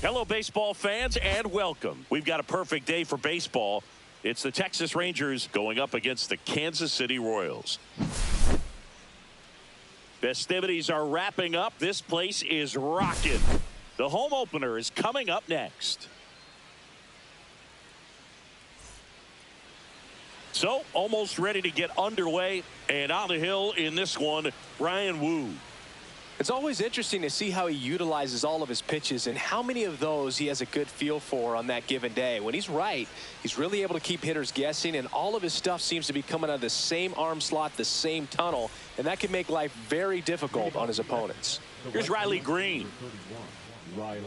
Hello, baseball fans, and welcome. We've got a perfect day for baseball. It's the Texas Rangers going up against the Kansas City Royals. Festivities are wrapping up. This place is rocking. The home opener is coming up next. So, almost ready to get underway, and on the hill in this one, Ryan Wu. It's always interesting to see how he utilizes all of his pitches and how many of those he has a good feel for on that given day. When he's right, he's really able to keep hitters guessing, and all of his stuff seems to be coming out of the same arm slot, the same tunnel, and that can make life very difficult on his opponents. Here's Riley Green. Riley.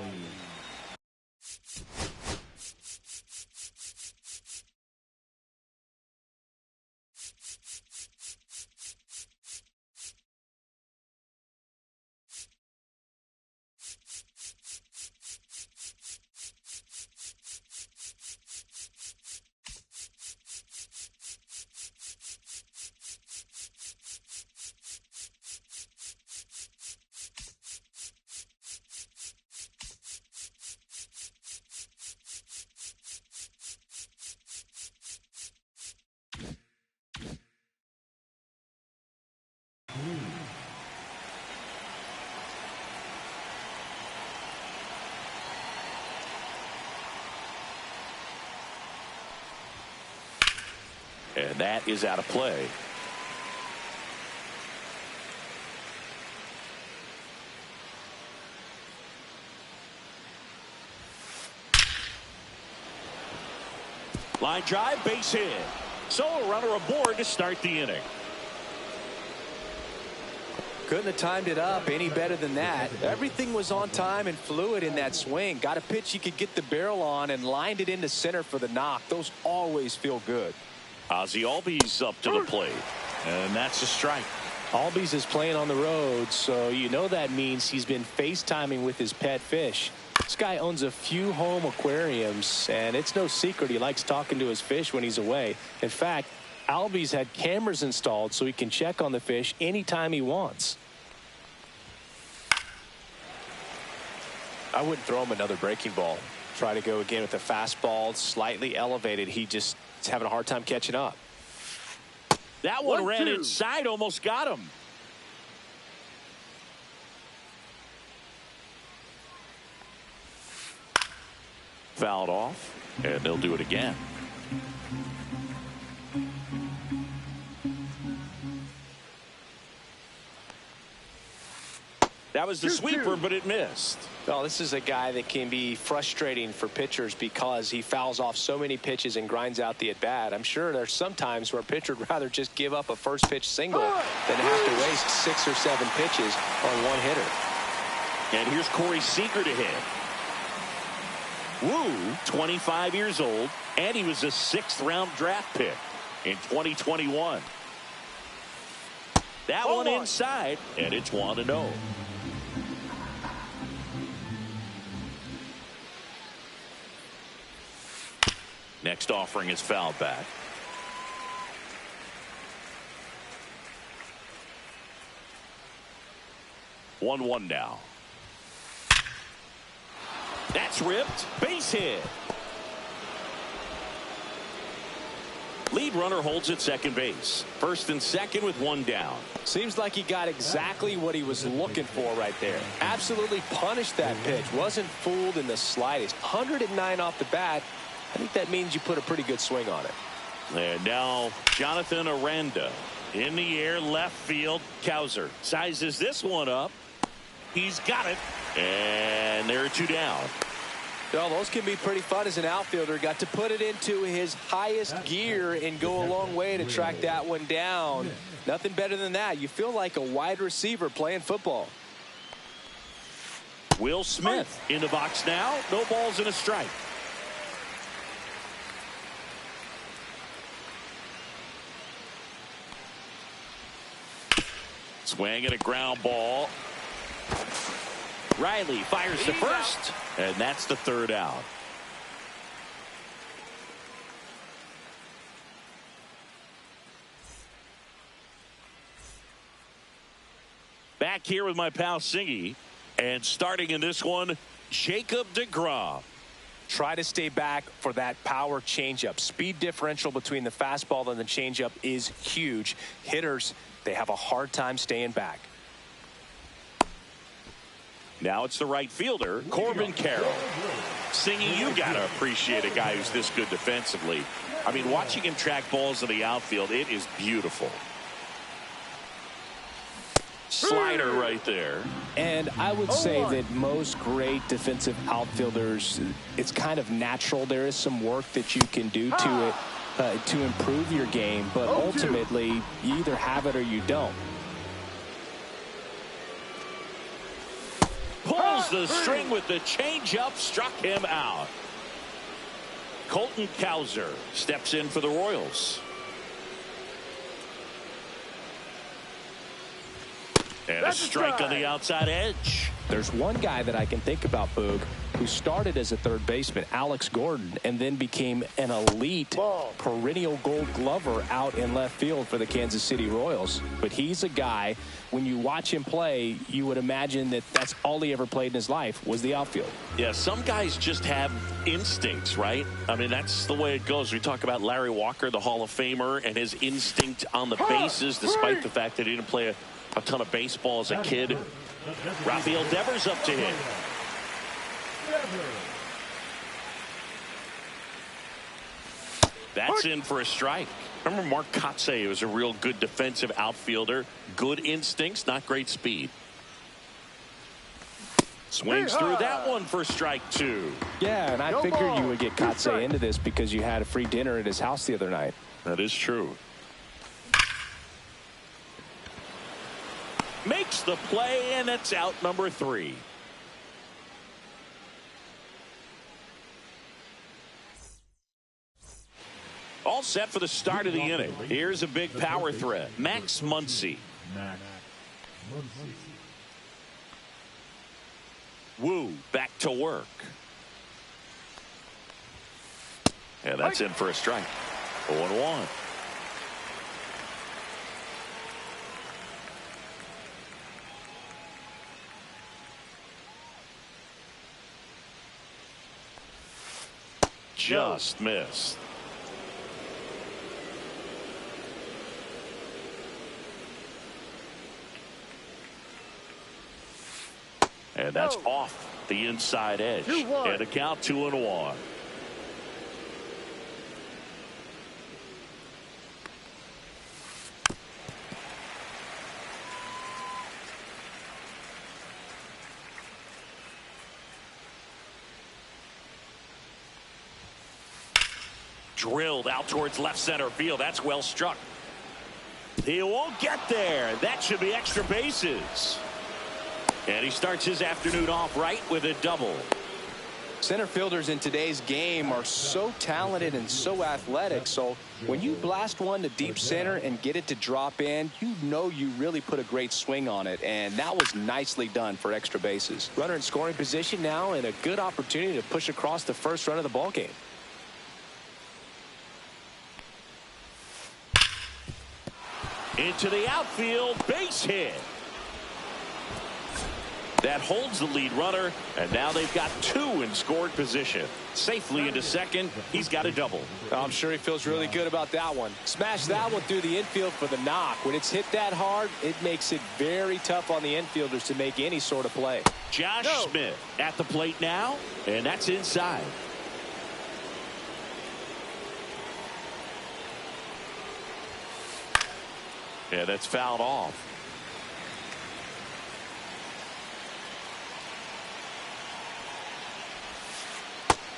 And that is out of play. Line drive, base hit. So a runner aboard to start the inning. Couldn't have timed it up any better than that. Everything was on time and fluid in that swing. Got a pitch he could get the barrel on and lined it into center for the knock. Those always feel good. Ozzie Albies up to the plate, and that's a strike. Albies is playing on the road, so you know that means he's been FaceTiming with his pet fish. This guy owns a few home aquariums, and it's no secret he likes talking to his fish when he's away. In fact, Albies had cameras installed so he can check on the fish anytime he wants. I wouldn't throw him another breaking ball. Try to go again with a fastball, slightly elevated. He just is having a hard time catching up. That one ran inside, almost got him. Fouled off, and they'll do it again. That was the sweeper, but it missed. Well, this is a guy that can be frustrating for pitchers because he fouls off so many pitches and grinds out the at-bat. I'm sure there's some times where a pitcher would rather just give up a first pitch single than have to waste 6 or 7 pitches on one hitter. And here's Corey Seager to hit. Wu, 25 years old, and he was a 6th-round draft pick in 2021. That one inside, and it's 1-0. Next offering is fouled back. 1-1 now. That's ripped. Base hit. Lead runner holds at second base. First and second with 1 down. Seems like he got exactly what he was looking for right there. Absolutely punished that pitch. Wasn't fooled in the slightest. 109 off the bat. I think that means you put a pretty good swing on it. And now Jonathan Aranda in the air, left field. Cowser sizes this one up. He's got it. And there are 2 down. Well, those can be pretty fun as an outfielder. Got to put it into his highest gear and go a long way to track that one down. Nothing better than that. You feel like a wide receiver playing football. Will Smith in the box now. No balls and a strike. Swing and a ground ball. Riley fires to first, and that's the 3rd out. Back here with my pal Singy, and starting in this one, Jacob deGrom. Try to stay back for that power changeup. Speed differential between the fastball and the changeup is huge. Hitters, they have a hard time staying back. Now it's the right fielder, Corbin Carroll. Singy, you got to appreciate a guy who's this good defensively. I mean, watching him track balls in the outfield, it is beautiful. Slider right there. And I would say that most great defensive outfielders, it's kind of natural. There is some work that you can do to it to improve your game, but ultimately you either have it or you don't. Pulls the string with the changeup, struck him out. Colton Cowser steps in for the Royals. And a strike on the outside edge. There's one guy that I can think about, Boog, who started as a third baseman, Alex Gordon, and then became an elite perennial Gold Glover out in left field for the Kansas City Royals. But he's a guy, when you watch him play, you would imagine that that's all he ever played in his life was the outfield. Yeah, some guys just have instincts, right? I mean, that's the way it goes. We talk about Larry Walker, the Hall of Famer, and his instinct on the bases, despite the fact that he didn't play a ton of baseball as a kid. Rafael Devers up to hit. That's in for a strike. Remember Mark Kotze was a real good defensive outfielder. Good instincts, not great speed. Swings through that one for strike 2. Yeah, and I figured you would get Kotze into this because you had a free dinner at his house the other night. That is true. Makes the play, and it's out number 3. All set for the start of the inning. Here's a big power threat. Max Muncy. Wu back to work. And that's in for a strike. 0-1. Just missed. And that's off the inside edge. And a count 2-1. Drilled out towards left center field. That's well struck. He won't get there. That should be extra bases. And he starts his afternoon off right with a double. Center fielders in today's game are so talented and so athletic, so when you blast one to deep center and get it to drop in, you know you really put a great swing on it, and that was nicely done for extra bases. Runner in scoring position now, and a good opportunity to push across the first run of the ball game. Into the outfield, base hit. That holds the lead runner, and now they've got two in scored position. Safely into second. He's got a double. I'm sure he feels really good about that one. Smash that one through the infield for the knock. When it's hit that hard, it makes it very tough on the infielders to make any sort of play. Josh Smith at the plate now, and that's inside. Yeah, that's fouled off.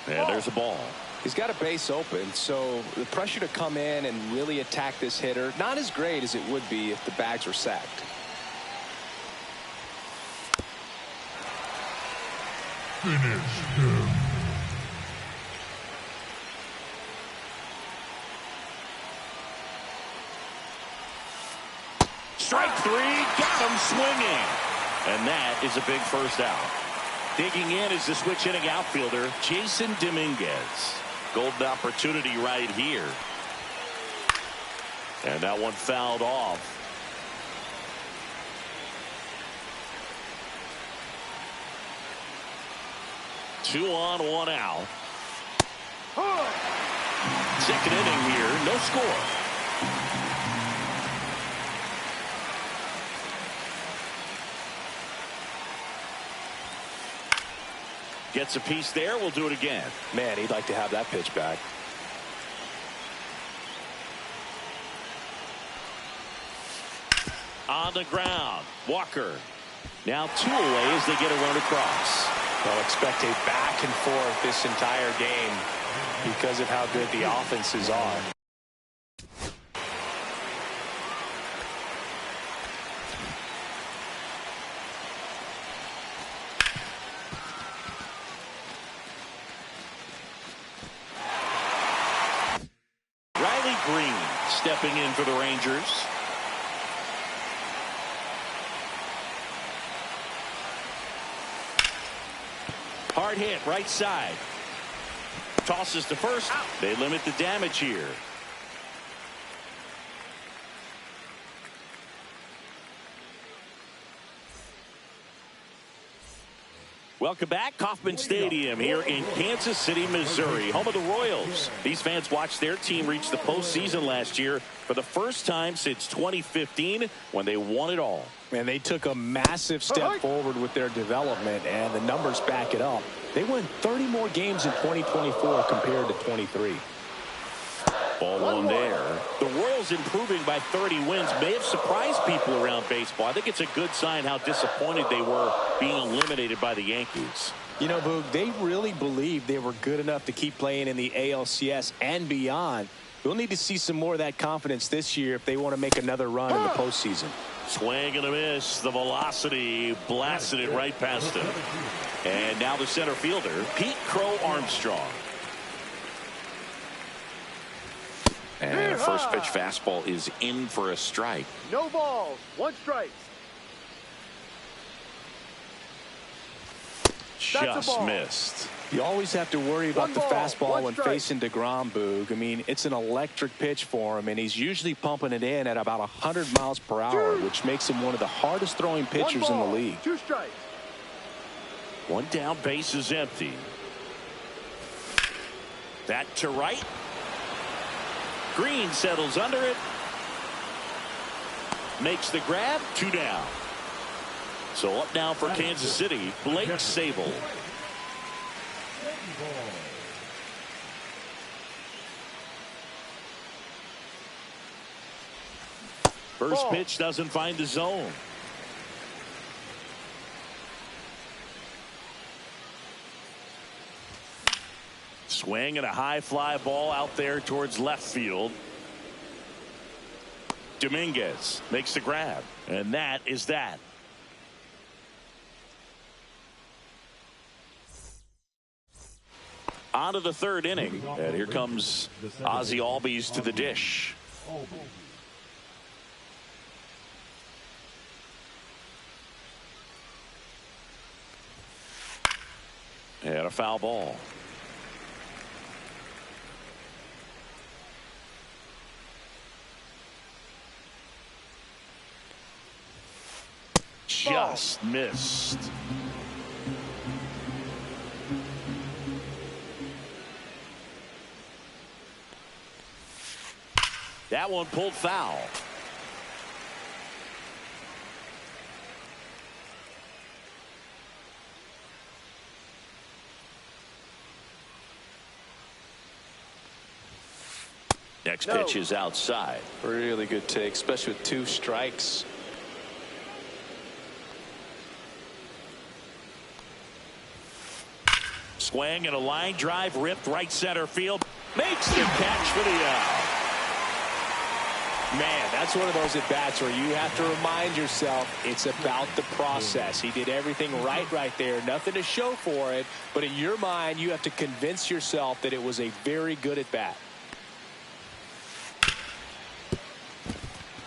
And there's a ball. He's got a base open, so the pressure to come in and really attack this hitter, not as great as it would be if the bags were sacked. Strike three, got him swinging. And that is a big first out. Digging in is the switch hitting outfielder, Jason Dominguez. Golden opportunity right here. And that one fouled off. Two on, one out. Second inning here, no score. Gets a piece there. We'll do it again. Man, he'd like to have that pitch back. On the ground, Walker. Now two away as they get a run across. They'll expect a back and forth this entire game because of how good the offenses are. Green stepping in for the Rangers. Hard hit right side. Tosses to first. They limit the damage here. Welcome back. Kauffman Stadium here in Kansas City, Missouri, home of the Royals. These fans watched their team reach the postseason last year for the first time since 2015 when they won it all. And they took a massive step forward with their development, and the numbers back it up. They won 30 more games in 2024 compared to 23. Ball one there. The Royals improving by 30 wins may have surprised people around baseball. I think it's a good sign how disappointed they were being eliminated by the Yankees. You know, Boog, they really believed they were good enough to keep playing in the ALCS and beyond. We'll need to see some more of that confidence this year if they want to make another run in the postseason. Swing and a miss. The velocity blasted it right past him. And now the center fielder, Pete Crow Armstrong. And first pitch fastball is in for a strike. No balls, one strike. Just missed. You always have to worry about the fastball when facing DeGrom, Boog. I mean, it's an electric pitch for him, and he's usually pumping it in at about 100 miles per hour, which makes him one of the hardest throwing pitchers in the league. Two strikes. One down, base is empty. That to right. Green settles under it. Makes the grab. Two down. So up now for Kansas City, Blake Sable. First pitch doesn't find the zone. Swing and a high fly ball out there towards left field. Dominguez makes the grab, and that is that. On to the third inning, and here comes Ozzie Albies to the dish. And a foul ball. Just missed. That one pulled foul. Next pitch is outside. Really good take, especially with 2 strikes. Swing and a line drive ripped right center field. Makes the catch for the out. Man, that's one of those at-bats where you have to remind yourself it's about the process. He did everything right there. Nothing to show for it. But in your mind, you have to convince yourself that it was a very good at-bat.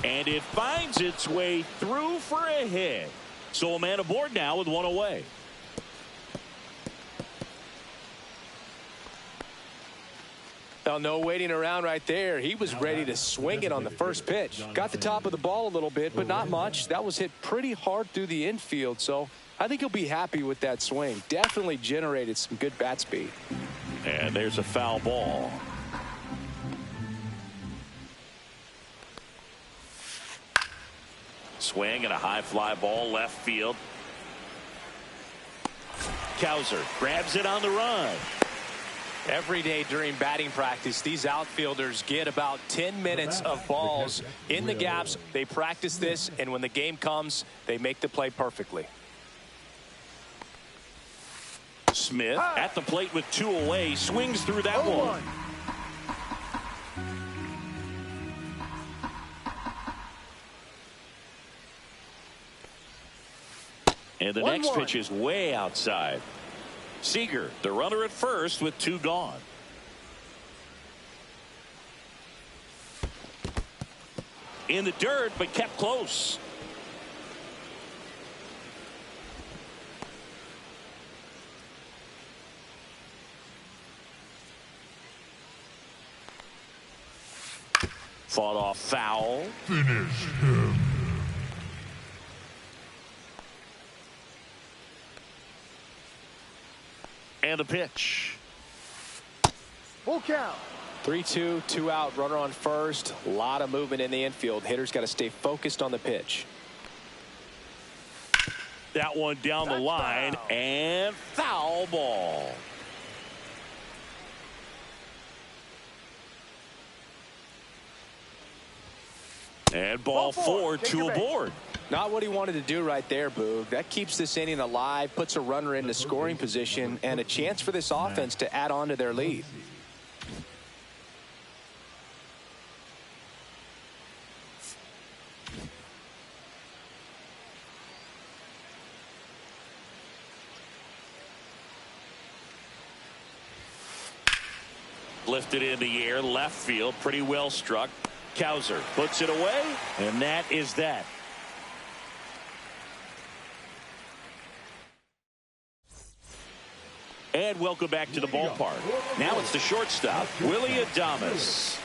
And it finds its way through for a hit. So a man aboard now with 1 away. Well, no waiting around right there. He was ready to swing it on the first pitch. Got the top of the ball a little bit, but not much. That was hit pretty hard through the infield, so I think he'll be happy with that swing. Definitely generated some good bat speed. And there's a foul ball. Swing and a high fly ball left field. Cowser grabs it on the run. Every day during batting practice, these outfielders get about 10 minutes of balls in the gaps. They practice this, and when the game comes, they make the play perfectly. Smith at the plate with 2 away, swings through that one. And the next pitch is way outside. Seager, the runner at first with 2 gone. In the dirt, but kept close. Fought off foul. Finish him. And a pitch. Full count. 3-2, 2 out, runner on first. A lot of movement in the infield. Hitters got to stay focused on the pitch. That one down the line, foul. and foul ball. And ball 4, 2 aboard. Not what he wanted to do right there, Boog. That keeps this inning alive, puts a runner into scoring position, and a chance for this offense to add on to their lead. Lifted in the air, left field, pretty well struck. Cowser puts it away, and that is that. And welcome back to the ballpark. Now it's the shortstop, Willie Adames.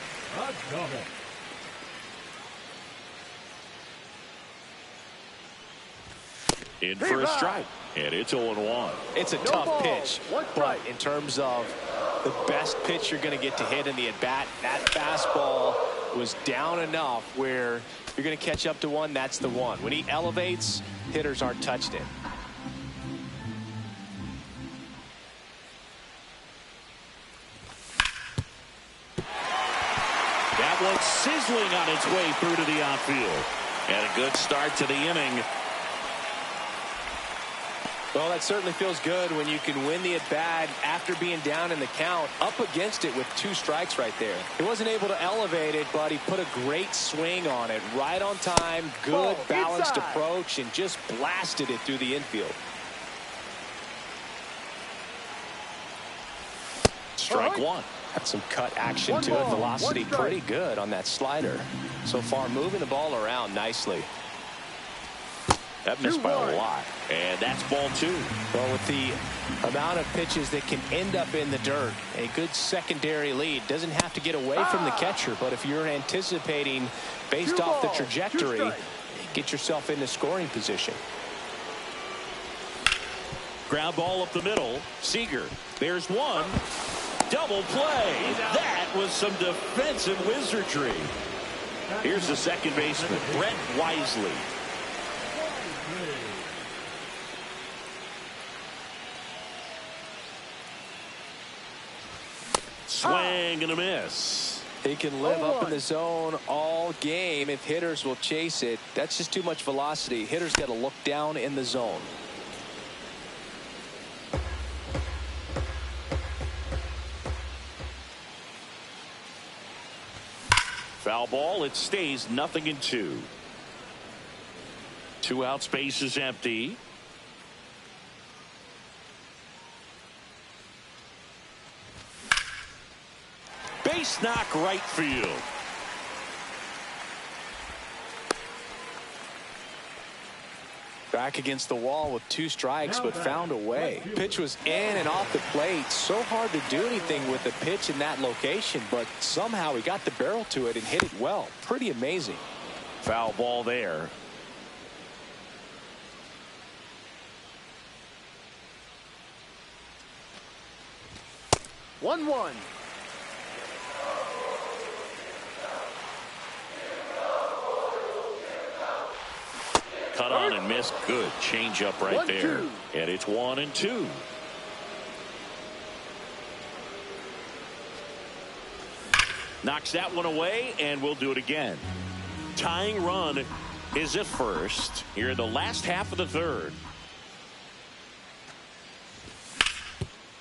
In for a strike, and it's 0-1. It's a tough pitch, but in terms of the best pitch you're going to get to hit in the at-bat, that fastball was down enough where you're going to catch up to one, that's the one. When he elevates, hitters aren't touched it. That one's sizzling on its way through to the outfield. And a good start to the inning. Well, that certainly feels good when you can win the at-bat after being down in the count, up against it with 2 strikes right there. He wasn't able to elevate it, but he put a great swing on it. Right on time, good balanced approach, and just blasted it through the infield. Strike one. Got some cut action to it. Velocity pretty good on that slider. So far, moving the ball around nicely. That missed by a lot. And that's ball 2. Well, with the amount of pitches that can end up in the dirt, a good secondary lead doesn't have to get away from the catcher. But if you're anticipating based off the trajectory, get yourself into scoring position. Ground ball up the middle. Seager. There's one. Double play. That was some defensive wizardry. Here's the second baseman, Brett Wisely. Swing and a miss. He can live up in the zone all game if hitters will chase it. That's just too much velocity. Hitters got to look down in the zone. Foul ball. It stays 0-2. 2 out, space is empty. Base knock right field. Back against the wall with 2 strikes, but found a way. Pitch was in and off the plate. So hard to do anything with the pitch in that location, but somehow he got the barrel to it and hit it well. Pretty amazing. Foul ball there. One. Cut on and missed. Good change up right there. 1-2. And it's 1-2. Knocks that one away, and we'll do it again. Tying run is at first here in the last half of the third.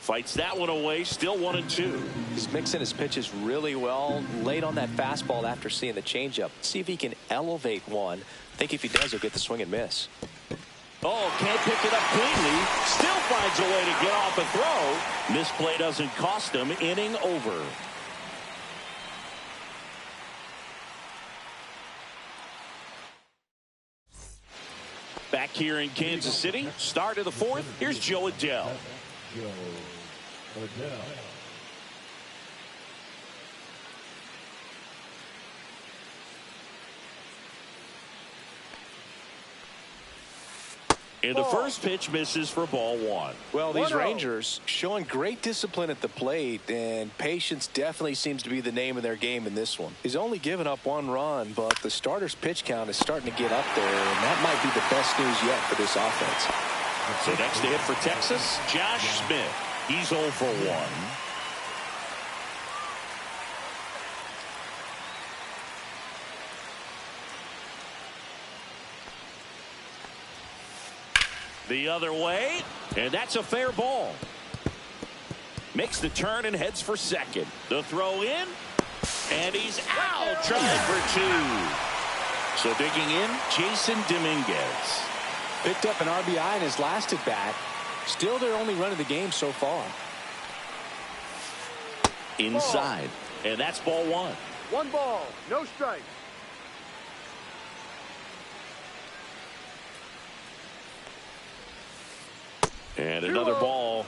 Fights that one away, still 1-2. He's mixing his pitches really well. Late on that fastball after seeing the changeup. See if he can elevate one. I think if he does, he'll get the swing and miss. Oh, can't pick it up cleanly. Still finds a way to get off a throw. Misplay doesn't cost him. Inning over. Back here in Kansas City, start of the 4th. Here's Joe Adell. And the first pitch misses for ball 1. Well, these Rangers showing great discipline at the plate, and patience definitely seems to be the name of their game in this one. He's only given up 1 run, but the starter's pitch count is starting to get up there, and that might be the best news yet for this offense. So next to hit for Texas, Josh Smith. He's 0 for 1. The other way, and that's a fair ball. Makes the turn and heads for second. The throw in, and he's out. Trying for 2. So digging in, Jason Dominguez. Picked up an RBI in his last at bat. Still their only run of the game so far. Inside, and that's ball 1. 1 ball, no strike. And another ball.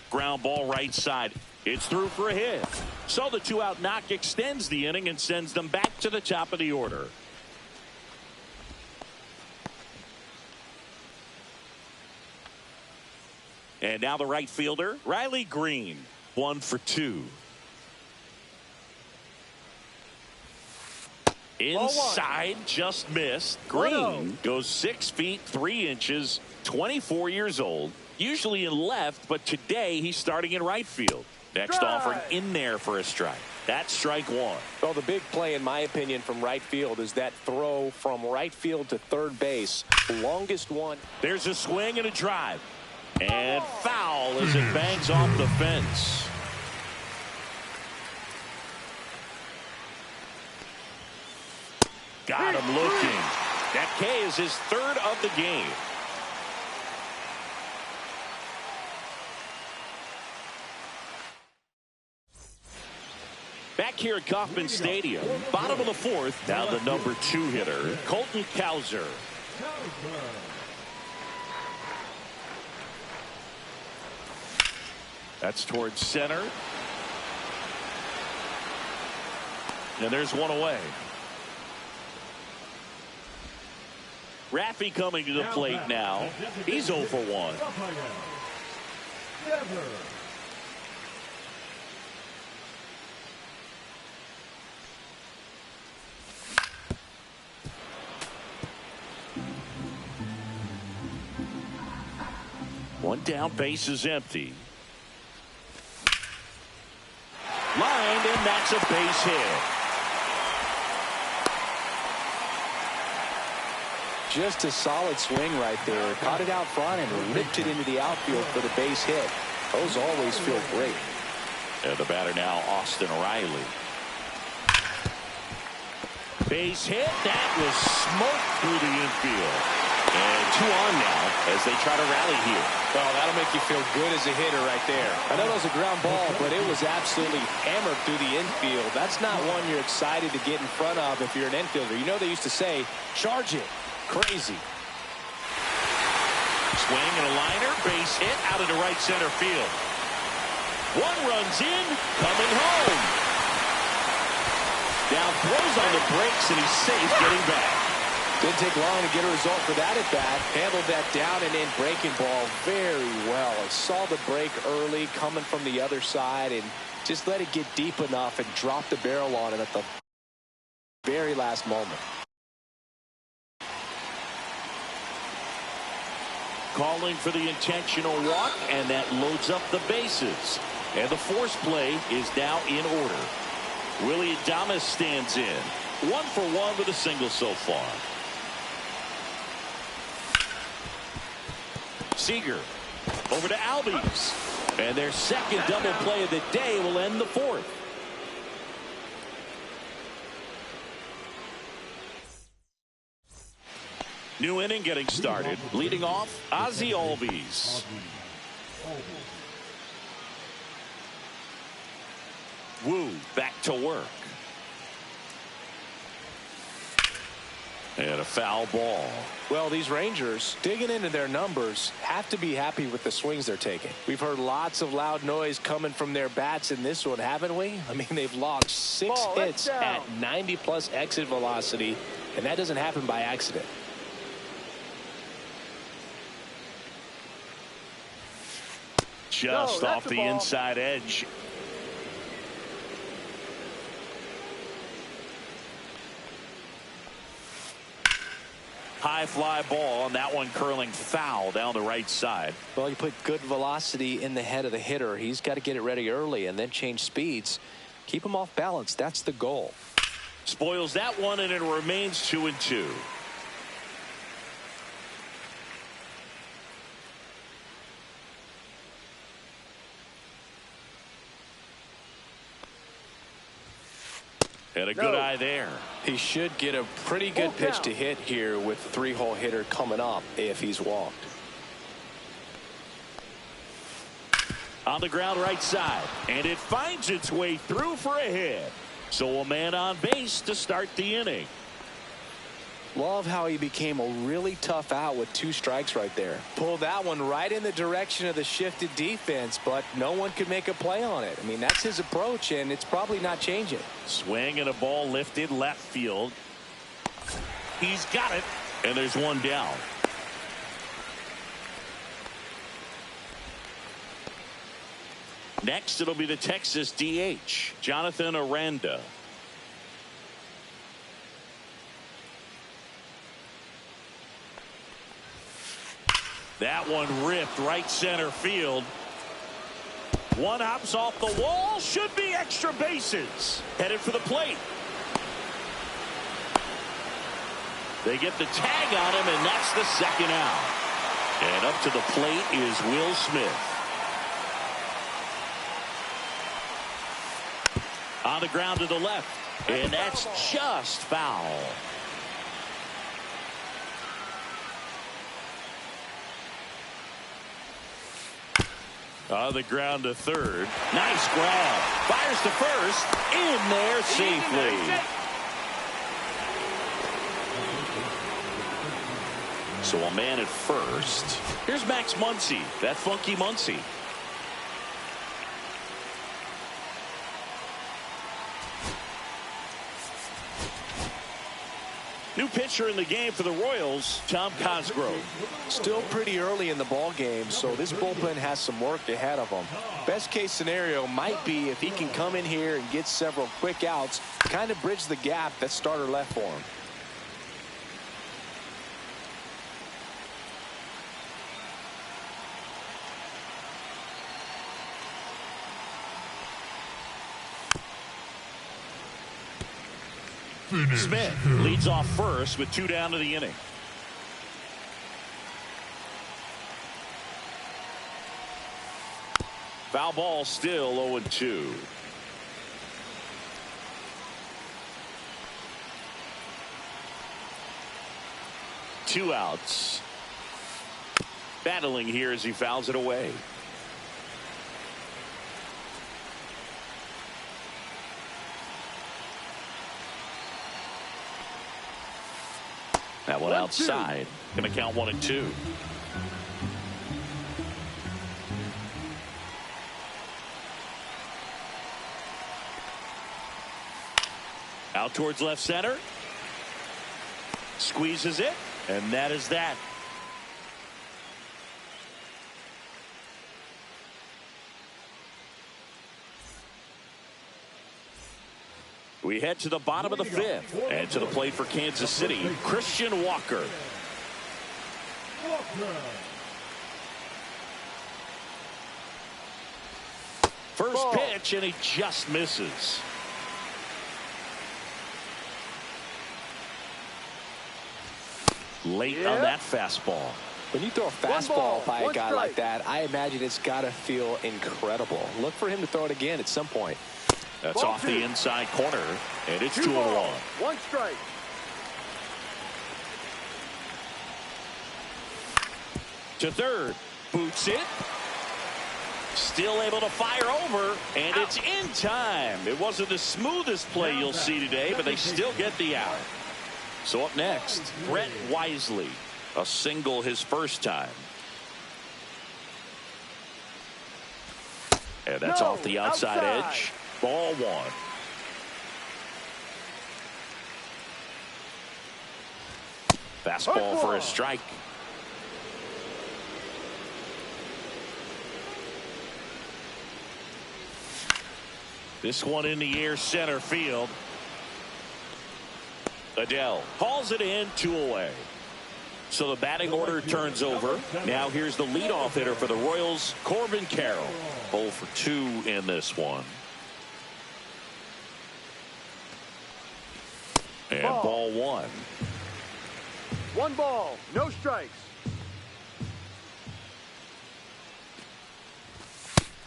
Ground ball right side. It's through for a hit. So the 2-out knock extends the inning and sends them back to the top of the order. And now the right fielder, Riley Green. 1 for 2. Inside, just missed. Green goes 6 feet 3 inches, 24 years old. Usually in left, but today he's starting in right field. Next offering in there for a strike. That's strike one. Well, the big play, in my opinion, from right field is that throw from right field to third base. Longest one. There's a swing and a drive. And foul as it bangs off the fence. Got him looking. That K is his third of the game. Back here at Kauffman Stadium, bottom of the fourth, now the number 2 hitter, Colton Cowser. That's towards center. And there's one away. Raffy coming to the plate now. He's 0 for 1. One down, base is empty. Lined, and that's a base hit. Just a solid swing right there. Caught it out front and ripped it into the outfield for the base hit. Those always feel great. And the batter now, Austin Riley. Base hit. That was smoked through the infield. And 2 on now as they try to rally here. Well, that'll make you feel good as a hitter right there. I know it was a ground ball, but it was absolutely hammered through the infield. That's not one you're excited to get in front of if you're an infielder. You know they used to say, charge it. Crazy. Swing and a liner. Base hit out into right center field. 1 runs in. Coming home. Now throws on the brakes, and he's safe getting back. Didn't take long to get a result for that at bat. Handled that down and in breaking ball very well. Saw the break early coming from the other side and just let it get deep enough and drop the barrel on it at the very last moment. Calling for the intentional walk, and that loads up the bases. And the force play is now in order. Willie Adames stands in. 1 for 1 with a single so far. Seager over to Albies. And their second double play of the day will end the fourth. New inning getting started. Leading off, Ozzie Albies. Wu back to work. And a foul ball. Well, these Rangers, digging into their numbers, have to be happy with the swings they're taking. We've heard lots of loud noise coming from their bats in this one, haven't we? I mean, they've logged 6 hits at 90+ exit velocity, and that doesn't happen by accident. Just off the inside edge. High fly ball, and that one curling foul down the right side. Well, you put good velocity in the head of the hitter. He's got to get it ready early and then change speeds. Keep him off balance. That's the goal. Spoils that one, and it remains 2-2. And a good eye there. He should get a pretty good pitch to hit here with 3-hole hitter coming up if he's walked. On the ground right side, and it finds its way through for a hit. So a man on base to start the inning. Love how he became a really tough out with 2 strikes right there. Pulled that one right in the direction of the shifted defense, but no one could make a play on it. I mean, that's his approach, and it's probably not changing. Swing and a ball lifted left field. He's got it, and there's one down. Next, it'll be the Texas DH, Jonathan Aranda. That one ripped right center field. One hops off the wall. Should be extra bases. Headed for the plate. They get the tag on him, and that's the second out. And up to the plate is Will Smith. On the ground to the left. And that's just foul. On the ground to third. Nice grab. Fires to first. In there safely. So a man at first. Here's Max Muncy. That funky Muncy. New pitcher in the game for the Royals, Tom Cosgrove. Still pretty early in the ball game, so this bullpen has some work ahead of them. Best case scenario might be if he can come in here and get several quick outs, kind of bridge the gap that starter left for him. Smith leads off first with 2 down to the inning. Foul ball, still 0-2. Two outs. Battling here as he fouls it away. That one outside. Going to count 1-2. Out towards left center. Squeezes it. And that is that. We head to the bottom of the 5th. And to the plate for Kansas City, Christian Walker. First pitch, and he just misses. Late on that fastball. When you throw a fastball by a guy like that, I imagine it's got to feel incredible. Look for him to throw it again at some point. That's off the inside corner, and it's 2-1. 1 strike. To third, boots it. Still able to fire over, and it's in time. It wasn't the smoothest play you'll see today, but they still get the out. So up next, Brett Wisely, a single his first time. And that's off the outside edge. Ball 1. Fastball for a strike. This one in the air, center field. Adele hauls it in, 2 away. So the batting order turns over. Now here's the leadoff hitter for the Royals, Corbin Carroll. 0 for 2 in this one. And ball 1. 1 ball, no strikes.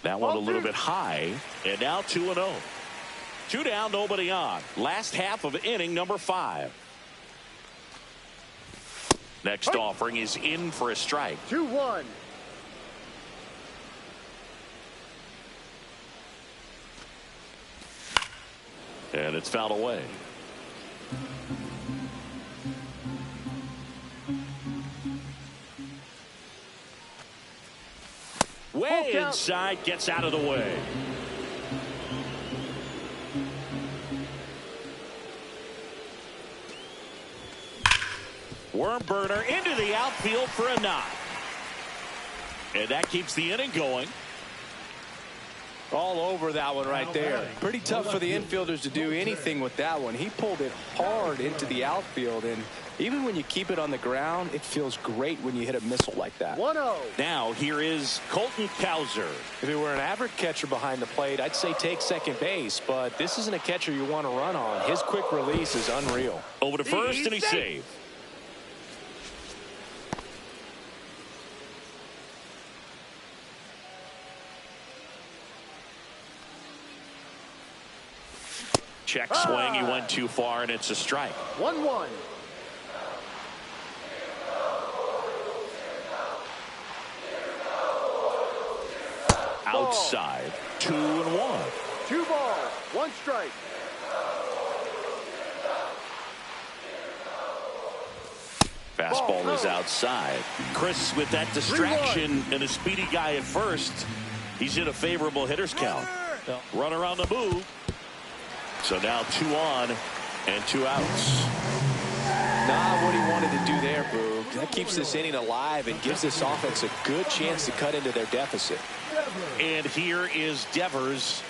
That one a little bit high, and now 2-0. 2 down, nobody on. Last half of inning number 5. Next offering is in for a strike. 2-1. And it's fouled away. Way inside, gets out of the way. Worm burner into the outfield for a knock. And that keeps the inning going. All over that one right there. Pretty tough for the infielders to do anything with that one. He pulled it hard into the outfield, and even when you keep it on the ground, it feels great when you hit a missile like that. 1-0. Now here is Colton Cowser. If it were an average catcher behind the plate, I'd say take second base, but this isn't a catcher you want to run on. His quick release is unreal. Over to first, and he's saved. Check swing. He went too far, and it's a strike. 1-1. Outside. 2-1. 2 balls. 1 strike. Fastball is outside. Chris, with that distraction and a speedy guy at first, he's in a favorable hitter's count. Runner on the move. So now 2 on and 2 outs. Not what he wanted to do there, Boo. That keeps this inning alive and gives this offense a good chance to cut into their deficit. And here is Devers.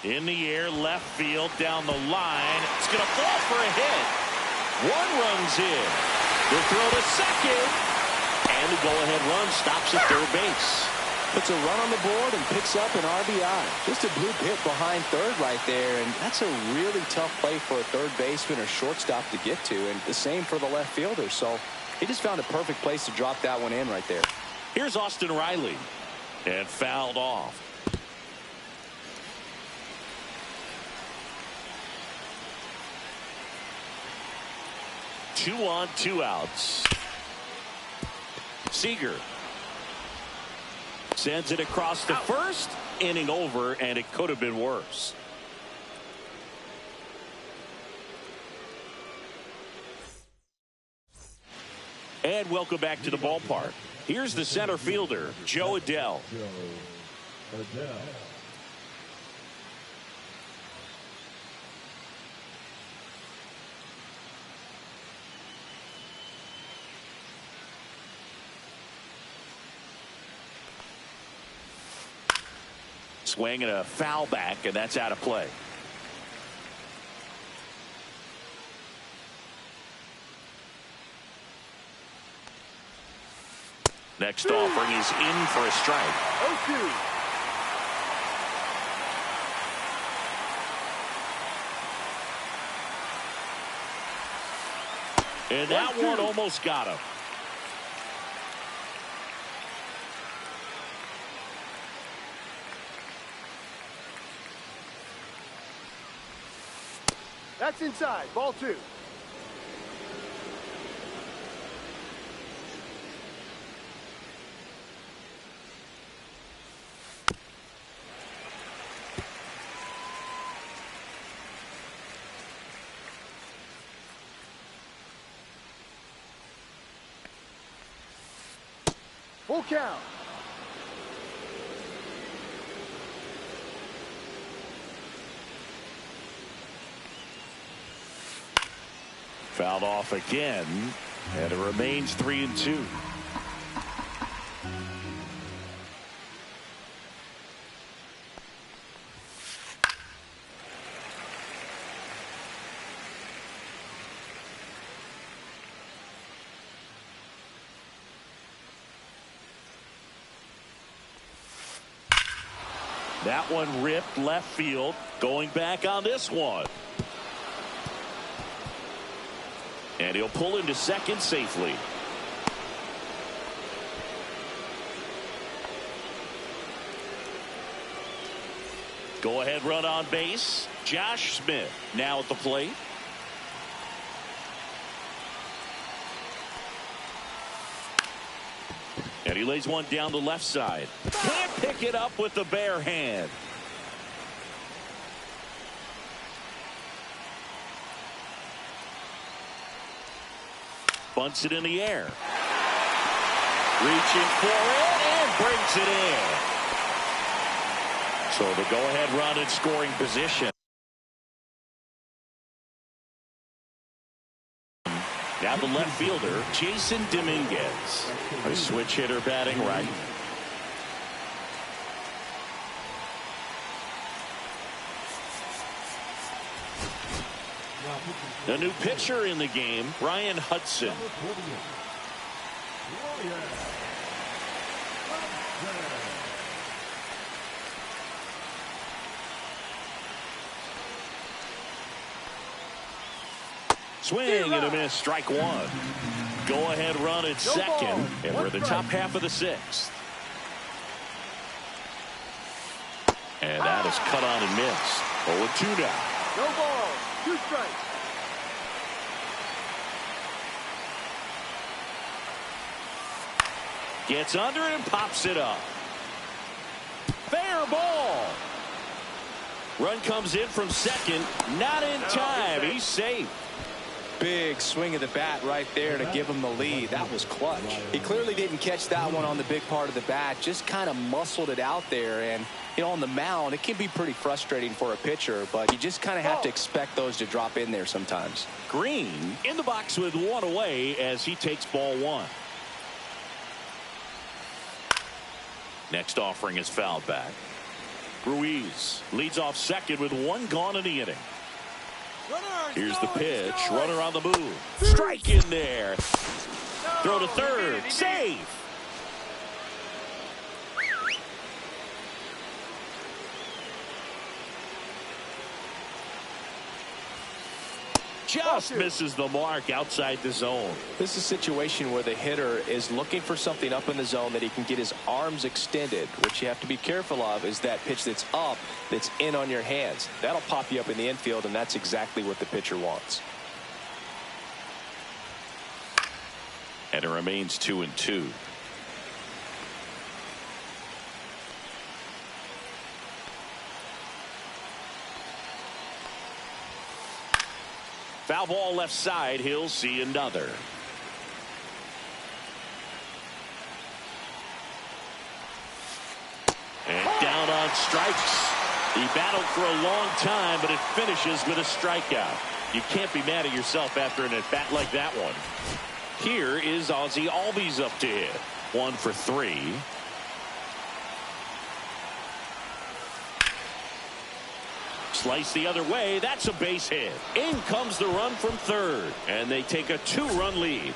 In the air, left field, down the line. It's going to fall for a hit. 1 runs in. The throw to second. And the go-ahead run stops at third base. Puts a run on the board and picks up an RBI. Just a blue hit behind third right there, and that's a really tough play for a third baseman or shortstop to get to, and the same for the left fielder. So he just found a perfect place to drop that one in right there. Here's Austin Riley, and fouled off. Two on, 2 outs. Seager sends it across the first. Inning over, and it could have been worse. And welcome back to the ballpark. Here's the center fielder, Joe Adell. Swing and a foul back, and that's out of play. Next offering is in for a strike. 0-2. And that one almost got him. That's inside. Ball 2. Full count. Fouled off again, and it remains 3-2. That one ripped left field. Going back on this one. And he'll pull into second safely. Go ahead run on base. Josh Smith now at the plate. And he lays one down the left side. Can't pick it up with the bare hand. Bunts it in the air. Reaching for it and brings it in. So the go-ahead run in scoring position. Now the left fielder, Jason Dominguez. A switch hitter batting right. The new pitcher in the game, Ryan Hudson. Swing and a miss, strike one. Go ahead run at second, and we're in the top half of the sixth. And that is cut on and missed. 0-2 now. No ball, 2 strikes. Gets under it and pops it up. Fair ball. Run comes in from second. Not in time. He's safe. Big swing of the bat right there to give him the lead. That was clutch. He clearly didn't catch that one on the big part of the bat. Just kind of muscled it out there. And, you know, on the mound, it can be pretty frustrating for a pitcher, but you just kind of have to expect those to drop in there sometimes. Green in the box with one away as he takes ball one. Next offering is fouled back. Ruiz leads off second with one gone in the inning. Here's the pitch. Runner on the move. Strike in there. Throw to third. Safe. Just misses the mark outside the zone. This is a situation where the hitter is looking for something up in the zone that he can get his arms extended. What you have to be careful of is that pitch that's up, that's in on your hands. That'll pop you up in the infield, and that's exactly what the pitcher wants. And it remains 2-2. Foul ball left side. He'll see another. And down on strikes. He battled for a long time, but it finishes with a strikeout. You can't be mad at yourself after an at-bat like that one. Here is Ozzie Albies up to hit. 1 for 3. Slice the other way. That's a base hit. In comes the run from third, and they take a 2-run lead.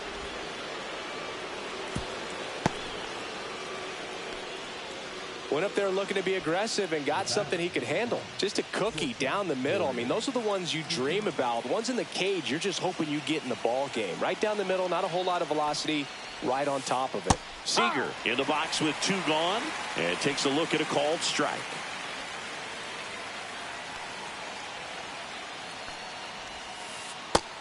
Went up there looking to be aggressive and got something he could handle. Just a cookie down the middle. I mean, those are the ones you dream about. The ones in the cage, you're just hoping you get in the ball game. Right down the middle, not a whole lot of velocity, right on top of it. Seager in the box with 2 gone, and takes a look at a called strike.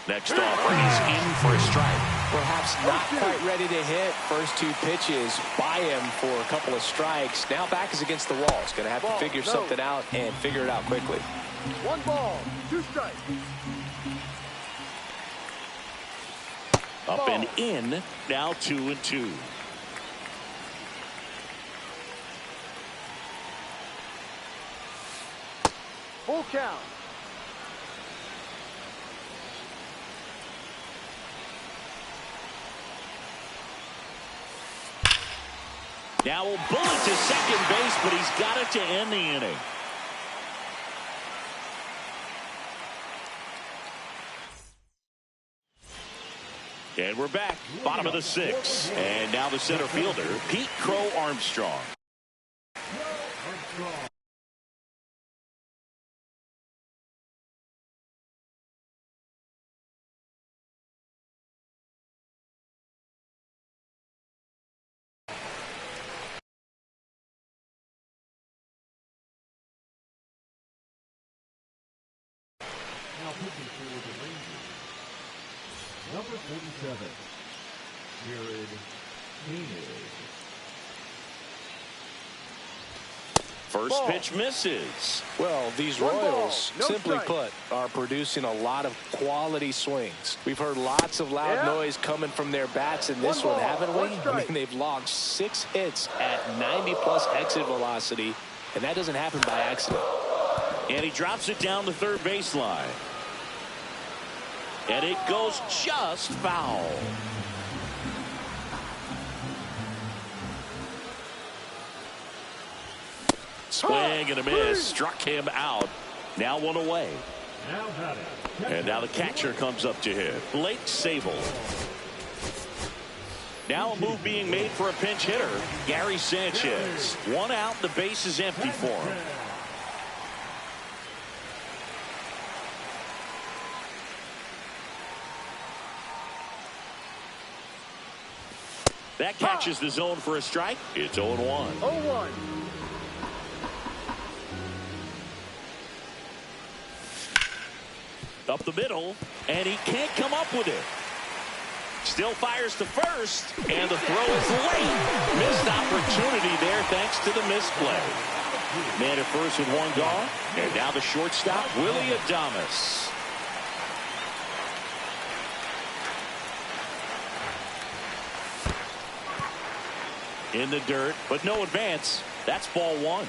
Next offering is in for a strike. Perhaps not quite ready to hit. First 2 pitches by him for a couple of strikes. Now back is against the wall. He's going to have to figure something out and figure it out quickly. 1 ball, 2 strikes. Up and in. Now 2-2. Full count. Now a bullet to second base, but he's got it to end the inning. And we're back, bottom of the 6th. And now the center fielder, Pete Crow Armstrong. Number 47, Jared Koenig. First pitch misses. Well, these Royals, simply put, are producing a lot of quality swings. We've heard lots of loud noise coming from their bats in this one, haven't we? I mean, they've logged 6 hits at 90-plus exit velocity, and that doesn't happen by accident. And he drops it down the third baseline. And it goes just foul. Swing and a miss. Struck him out. Now one away. And now the catcher comes up to hit. Blake Sable. Now a move being made for a pinch hitter. Gary Sanchez. One out. The base is empty for him. That catches the zone for a strike. It's 0-1. 0-1. Up the middle, and he can't come up with it. Still fires to first, and the throw is late. Missed opportunity there thanks to the misplay. Man at first with one gone, and now the shortstop, Willie Adames. In the dirt, but no advance. That's ball one.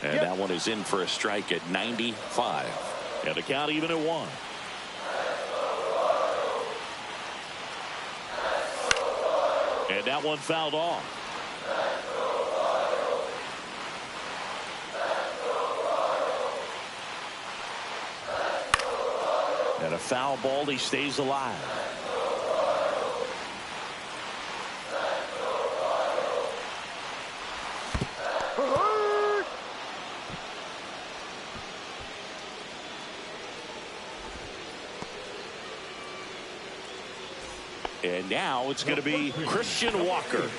And that one is in for a strike at 95. And the count even at 1. And that one fouled off. And a foul ball, he stays alive. And now it's going to be Christian Walker.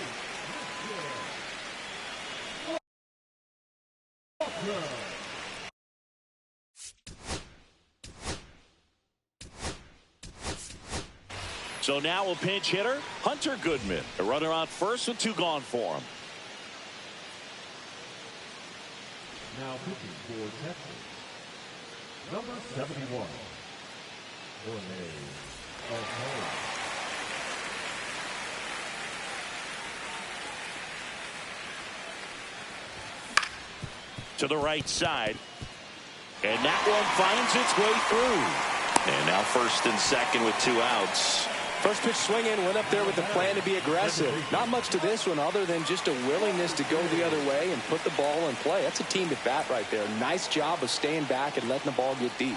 So now a pinch hitter, Hunter Goodman. A runner on first with 2 gone for him. Now pitching for Texas, number 71, Jorge Alcala. To the right side. And that one finds its way through. And now first and second with 2 outs. First pitch swinging, went up there with the plan to be aggressive. Not much to this one other than just a willingness to go the other way and put the ball in play. That's a team at bat right there. Nice job of staying back and letting the ball get deep.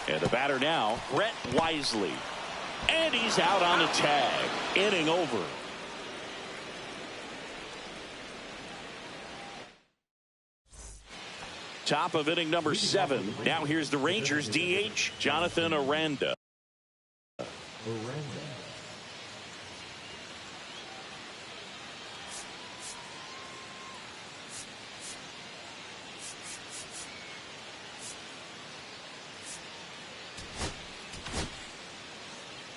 And the batter now, Brett Wisely. And he's out on the tag. Inning over. Top of inning number 7. Now here's the Rangers DH, Jonathan Aranda.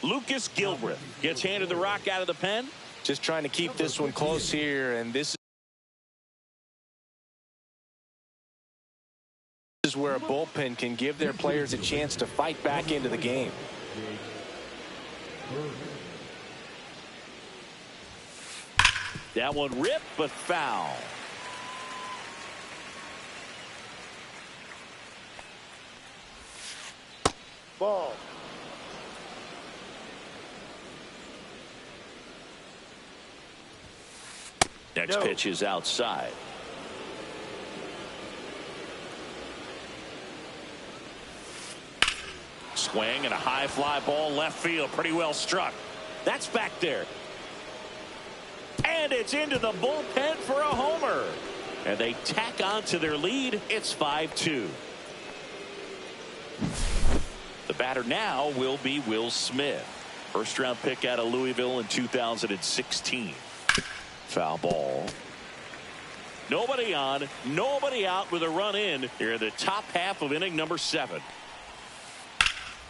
Lucas Gilbreth gets handed the rock out of the pen. Just trying to keep this one close here, and this is where a bullpen can give their players a chance to fight back into the game. That one ripped but foul. Ball. Next pitch is outside. Swing and a high fly ball left field. Pretty well struck. That's back there. And it's into the bullpen for a homer. And they tack on to their lead. It's 5-2. The batter now will be Will Smith. First round pick out of Louisville in 2016. Foul ball. Nobody on, nobody out with a run in here in the top half of inning number 7.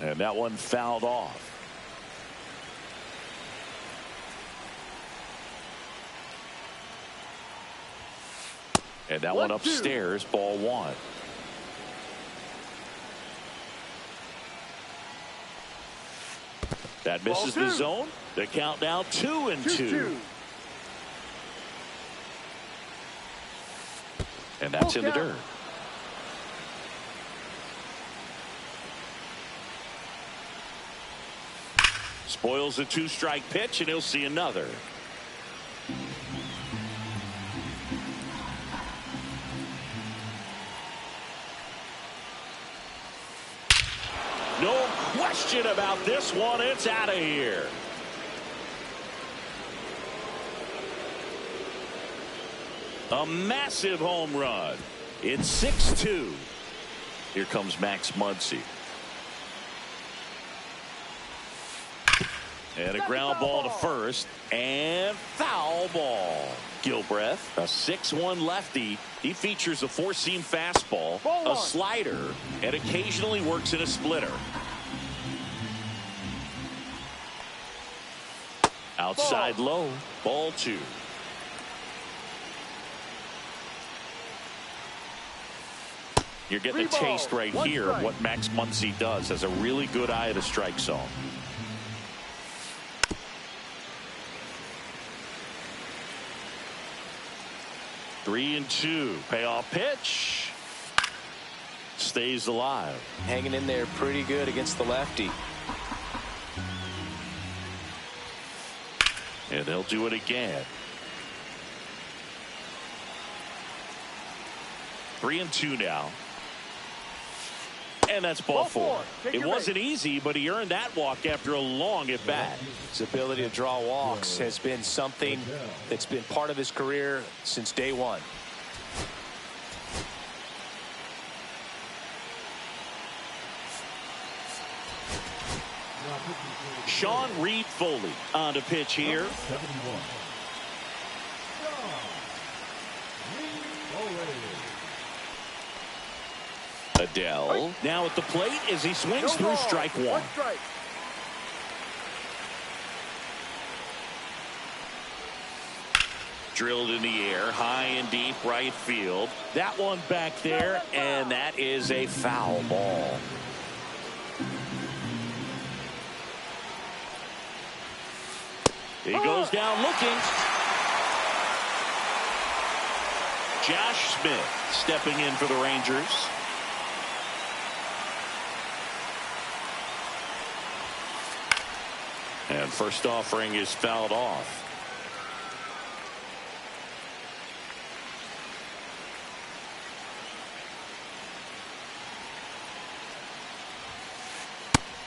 And that one fouled off. And that one upstairs, ball 1. That misses the zone. The count now 2-2. And that's in the dirt. Spoils a 2-strike pitch, and he'll see another. No question about this one. It's out of here. A massive home run. It's 6-2. Here comes Max Muncy. And a ground ball to first. And foul ball. Gilbreth, a 6-1 lefty. He features a 4-seam fastball, a slider, and occasionally works in a splitter. Outside low. Ball 2. You're getting a taste right here of what Max Muncy does. Has a really good eye at the strike zone. Three and 2. Payoff pitch. Stays alive. Hanging in there pretty good against the lefty. And they'll do it again. 3 and 2 now. And that's ball 4. It wasn't easy, but he earned that walk after a long at bat. His ability to draw walks has been something that's been part of his career since day one. Sean Reed Foley on to pitch here. Adele now at the plate as he swings through strike 1. Drilled in the air, high and deep right field. That one back there, and that is a foul ball. He goes down looking. Josh Smith stepping in for the Rangers. And first offering is fouled off.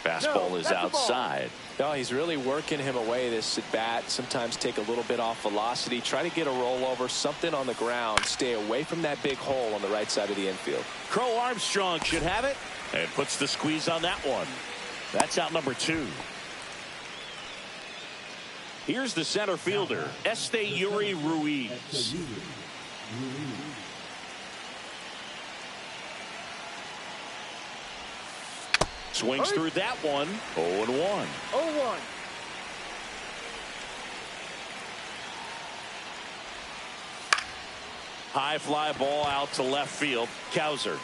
Fastball is outside. No, he's really working him away this at bat. Sometimes take a little bit off velocity. Try to get a rollover, something on the ground. Stay away from that big hole on the right side of the infield. Crow Armstrong should have it. And puts the squeeze on that one. That's out number 2. Here's the center fielder, Yuri Ruiz. Swings through that one. 0-1. 0-1. High fly ball out to left field. Cowser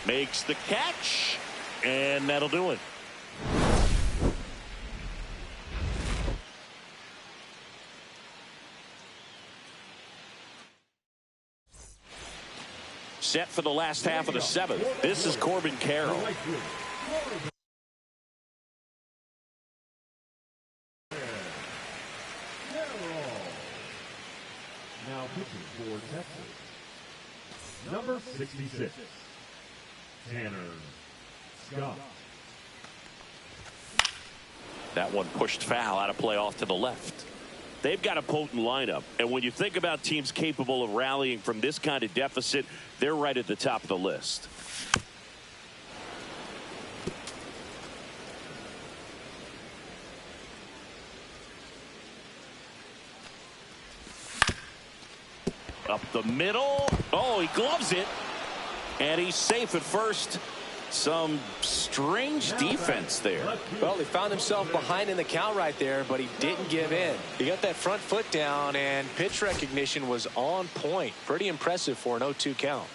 makes the catch, and that'll do it. Set for the last half of the 7th. This is Corbin Carroll. Now pitching for Texas, number 66, Tanner Scott. That one pushed foul out of play off to the left. They've got a potent lineup, and when you think about teams capable of rallying from this kind of deficit, they're right at the top of the list. Up the middle. Oh, he gloves it, and he's safe at first. Some strange defense there. Well, he found himself behind in the count right there, but he didn't give in. He got that front foot down, and pitch recognition was on point. Pretty impressive for an 0-2 count.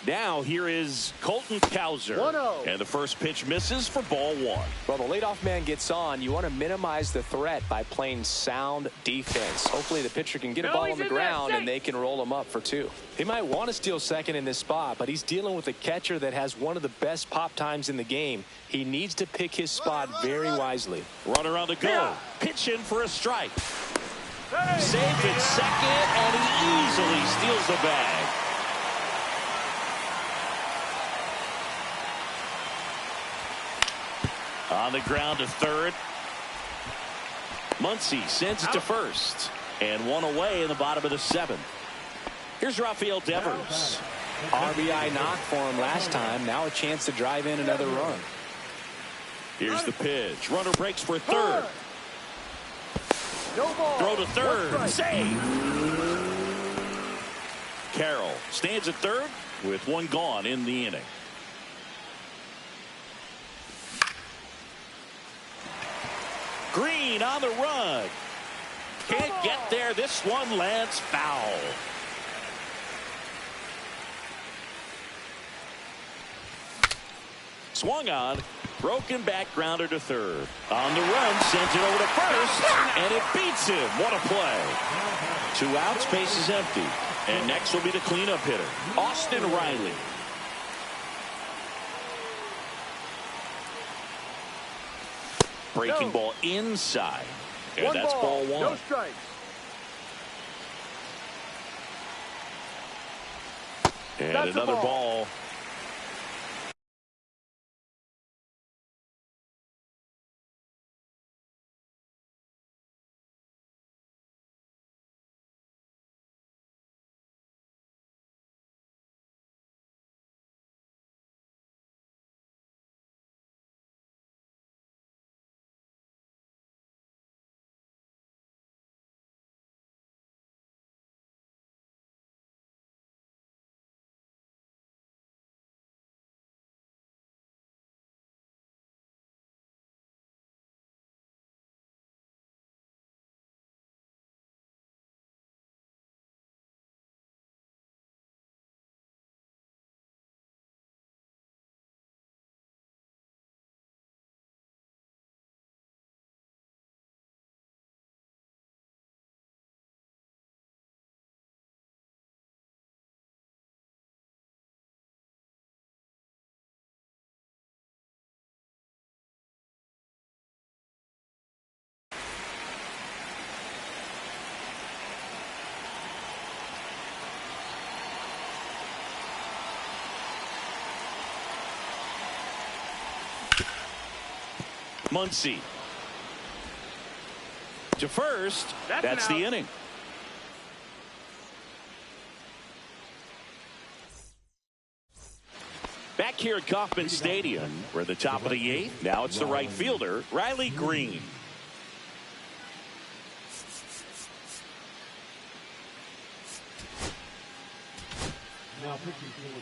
Now here is Colton Cowser. 1-0. And the first pitch misses for ball one. Well, the leadoff man gets on. You want to minimize the threat by playing sound defense. Hopefully the pitcher can get a ball on the ground and they can roll him up for two. He might want to steal second in this spot, but he's dealing with a catcher that has one of the best pop times in the game. He needs to pick his spot very wisely. Runner on the go. Pitch in for a strike. Safe at second, and he easily steals the bag. On the ground to third. Muncy sends it to first. And one away in the bottom of the seventh. Here's Rafael Devers. RBI knock for him last time. Now a chance to drive in another run. Here's the pitch. Runner breaks for third. No ball. Throw to third. One strike. Save. Carroll stands at third with one gone in the inning. Green on the run. Can't get there. This one lands foul. Swung on. Broken back grounder to third. On the run. Sends it over to first. And it beats him. What a play. 2 outs. Base is empty. And next will be the cleanup hitter, Austin Riley. Breaking ball inside. And that's ball one. No strikes. And That's another ball. Muncy to first. That's the inning. Back here at Kauffman Stadium, we're at the top of the 8th. Now it's the right fielder, Riley Green.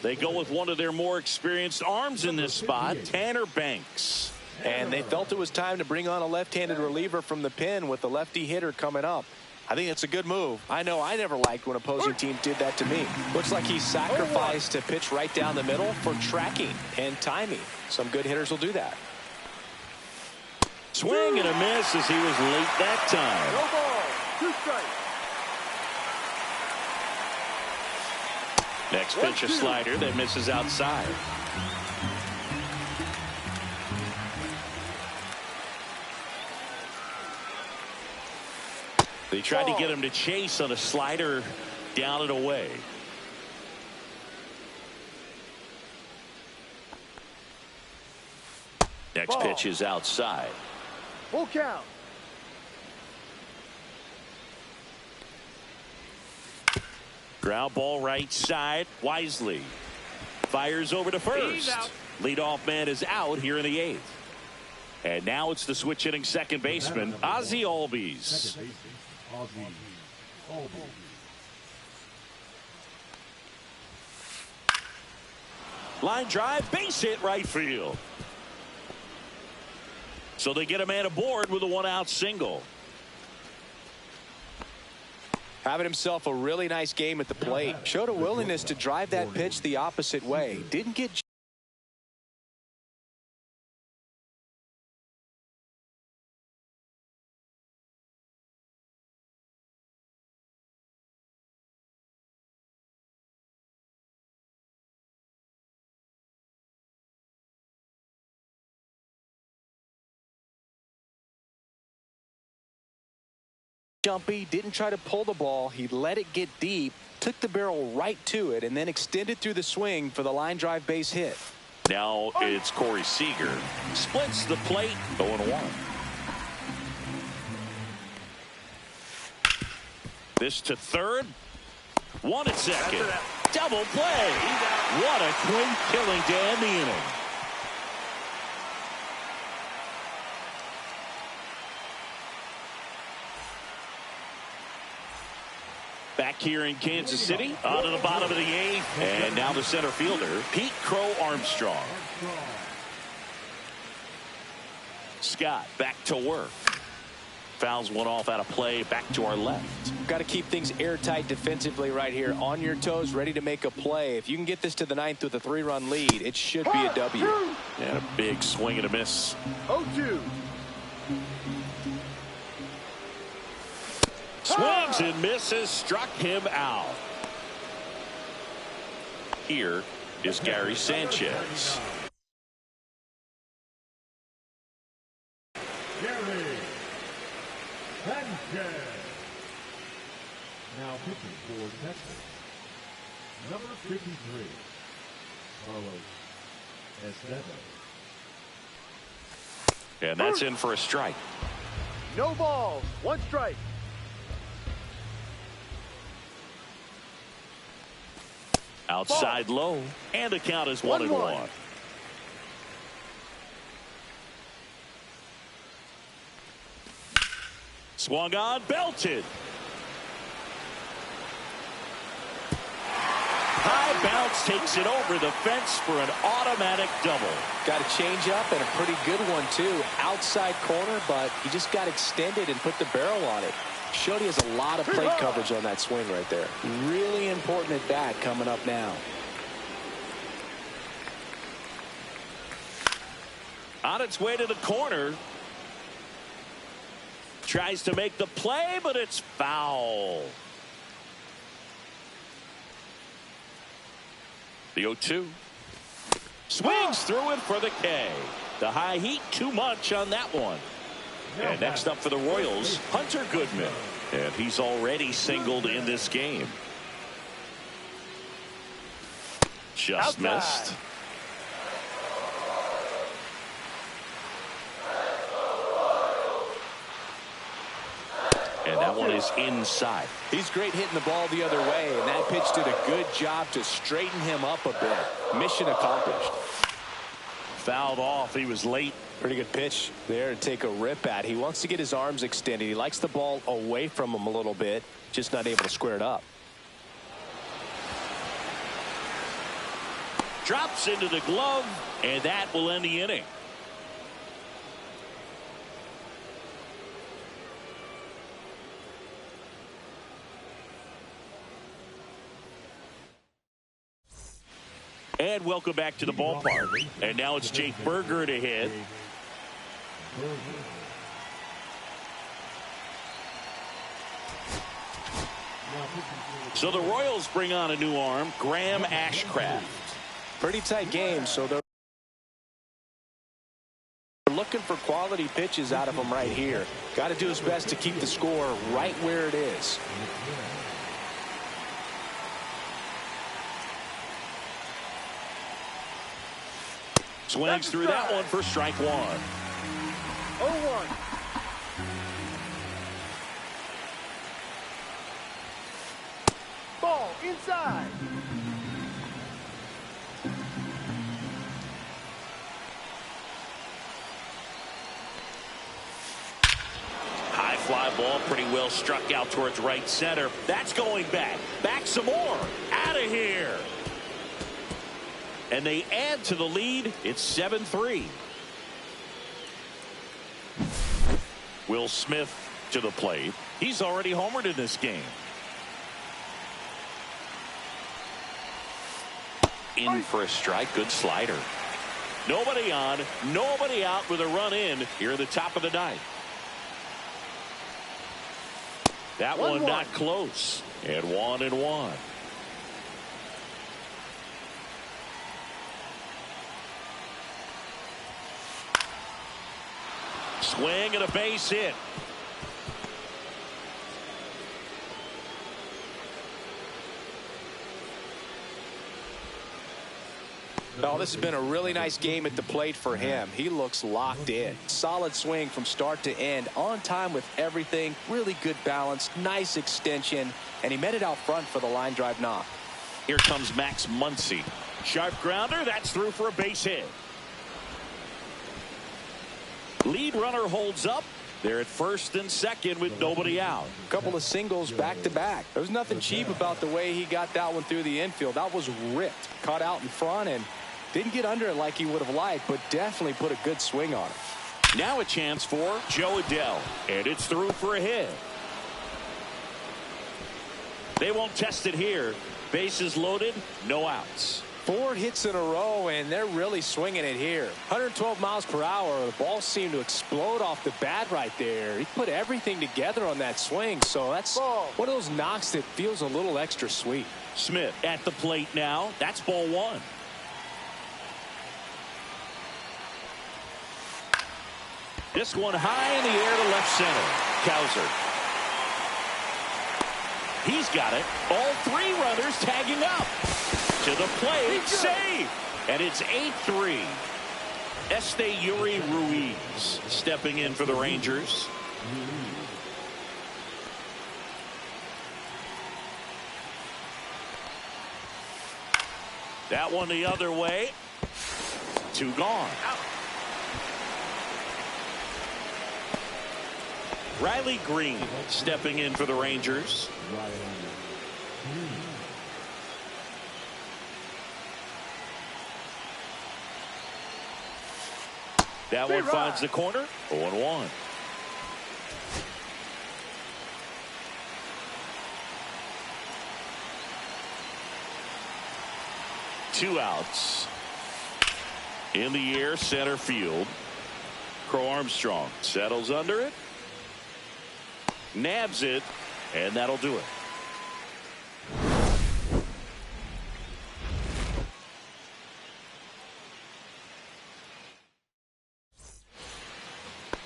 They go with one of their more experienced arms in this spot, Tanner Banks. And they felt it was time to bring on a left-handed reliever from the pen with the lefty hitter coming up. I think it's a good move. I know I never liked when opposing teams did that to me. Looks like he sacrificed to pitch right down the middle for tracking and timing. Some good hitters will do that. Swing and a miss as he was late that time. No ball. 2 strikes. Next pitch, a slider that misses outside. They tried to get him to chase on a slider down and away. Next pitch is outside. Full count. Ground ball right side. Wisely fires over to first. Leadoff man is out here in the 8th. And now it's the switch hitting second baseman, Ozzie Albies. Line drive, base hit right field. So they get a man aboard with a 1-out single. Having himself a really nice game at the plate. Showed a willingness to drive that pitch the opposite way. Didn't get jumpy, didn't try to pull the ball. He let it get deep, took the barrel right to it, and then extended through the swing for the line drive base hit. Now it's Corey Seager. Splits the plate, 0-1. This to third. One at second. Double play. What a quick killing to end the inning. Back here in Kansas City, out of the bottom of the eighth, and now the center fielder, Pete Crow Armstrong. Scott back to work. Fouls one off out of play, back to our left. Got to keep things airtight defensively right here. On your toes, ready to make a play. If you can get this to the ninth with a 3-run lead, it should be a W. And a big swing and a miss. 0-2. Swings and misses, struck him out. Here is Gary Sanchez. Gary Sanchez. Now pitching for Texas, number 53, Carlos Estevez. And that's in for a strike. No balls. 1 strike. Outside low, and the count is 1-1. Swung on, belted. High bounce takes it over the fence for an automatic double. Got a change up and a pretty good one too. Outside corner, but he just got extended and put the barrel on it. Showed he has a lot of plate coverage on that swing right there. Really important at bat coming up now. On its way to the corner. Tries to make the play, but it's foul. The 0-2. Swings through it for the K. The high heat, too much on that one. And next up for the Royals, Hunter Goodman. And he's already singled in this game. Just missed. And that one is inside. He's great hitting the ball the other way, and that pitch did a good job to straighten him up a bit. Mission accomplished. Fouled off. He was late. Pretty good pitch there to take a rip at. He wants to get his arms extended. He likes the ball away from him a little bit, just not able to square it up. Drops into the glove, and that will end the inning. And welcome back to the ballpark. And now it's Jake Berger to hit. So the Royals bring on a new arm, Graham Ashcraft. Pretty tight game, so they're looking for quality pitches out of him right here. Got to do his best to keep the score right where it is. Swings through that one for strike one. 0-1. Ball inside. High fly ball, pretty well struck out towards right center. That's going back. Back some more. Out of here. And they add to the lead. It's 7-3. Will Smith to the plate. He's already homered in this game. in for a strike. Good slider. Nobody on, nobody out with a run in here at the top of the ninth. That one not close. And 1-1. Swing and a base hit. Oh, this has been a really nice game at the plate for him. He looks locked in. Solid swing from start to end. On time with everything. Really good balance. Nice extension. And he met it out front for the line drive knock. Here comes Max Muncy. Sharp grounder. That's through for a base hit. Lead runner holds up. They're at first and second with nobody out. A couple of singles back to back. There was nothing cheap about the way he got that one through the infield. That was ripped. Caught out in front and didn't get under it like he would have liked, but definitely put a good swing on it. Now a chance for Joe Adell. And it's through for a hit. They won't test it here. Bases loaded, no outs. 4 hits in a row, and they're really swinging it here. 112 miles per hour. The ball seemed to explode off the bat right there. He put everything together on that swing, so that's one of those knocks that feels a little extra sweet. Smith at the plate now. That's ball 1. This one high in the air to left center. Cowser. He's got it. All 3 runners tagging up. To the plate, save, and it's 8-3. Yuri Ruiz stepping in for the Rangers. That one the other way. 2 gone. Riley Green stepping in for the Rangers. That one finds the corner. 0-1. Two outs. In the air, center field. Crow Armstrong settles under it. Nabs it. And that'll do it.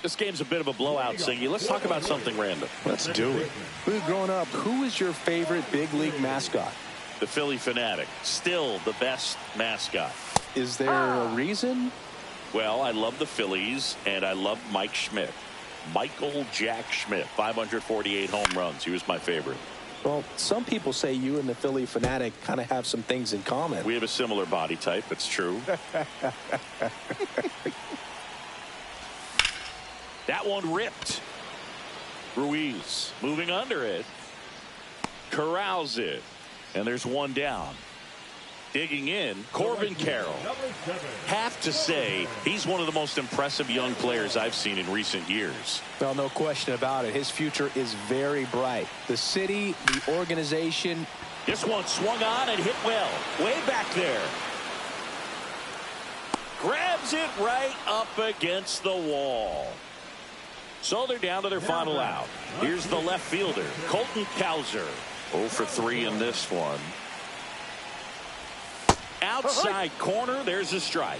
This game's a bit of a blowout, Siggy. Let's talk about something random. Let's do it. Growing up, who was your favorite big league mascot? The Philly Fanatic. Still the best mascot. Is there a reason? Well, I love the Phillies, and I love Mike Schmidt. Michael Jack Schmidt, 548 home runs. He was my favorite. Well, some people say you and the Philly Fanatic kind of have some things in common. We have a similar body type. It's true. That one ripped. Ruiz moving under it. Corrals it. And there's one down. Digging in, Corbin Carroll. Have to say, he's one of the most impressive young players I've seen in recent years. Well, no question about it. His future is very bright. The city, the organization. This one swung on and hit well. Way back there. Grabs it right up against the wall. So they're down to their final out. Here's the left fielder, Colton Cowser. 0 for 3 in this one. Outside corner, there's a strike.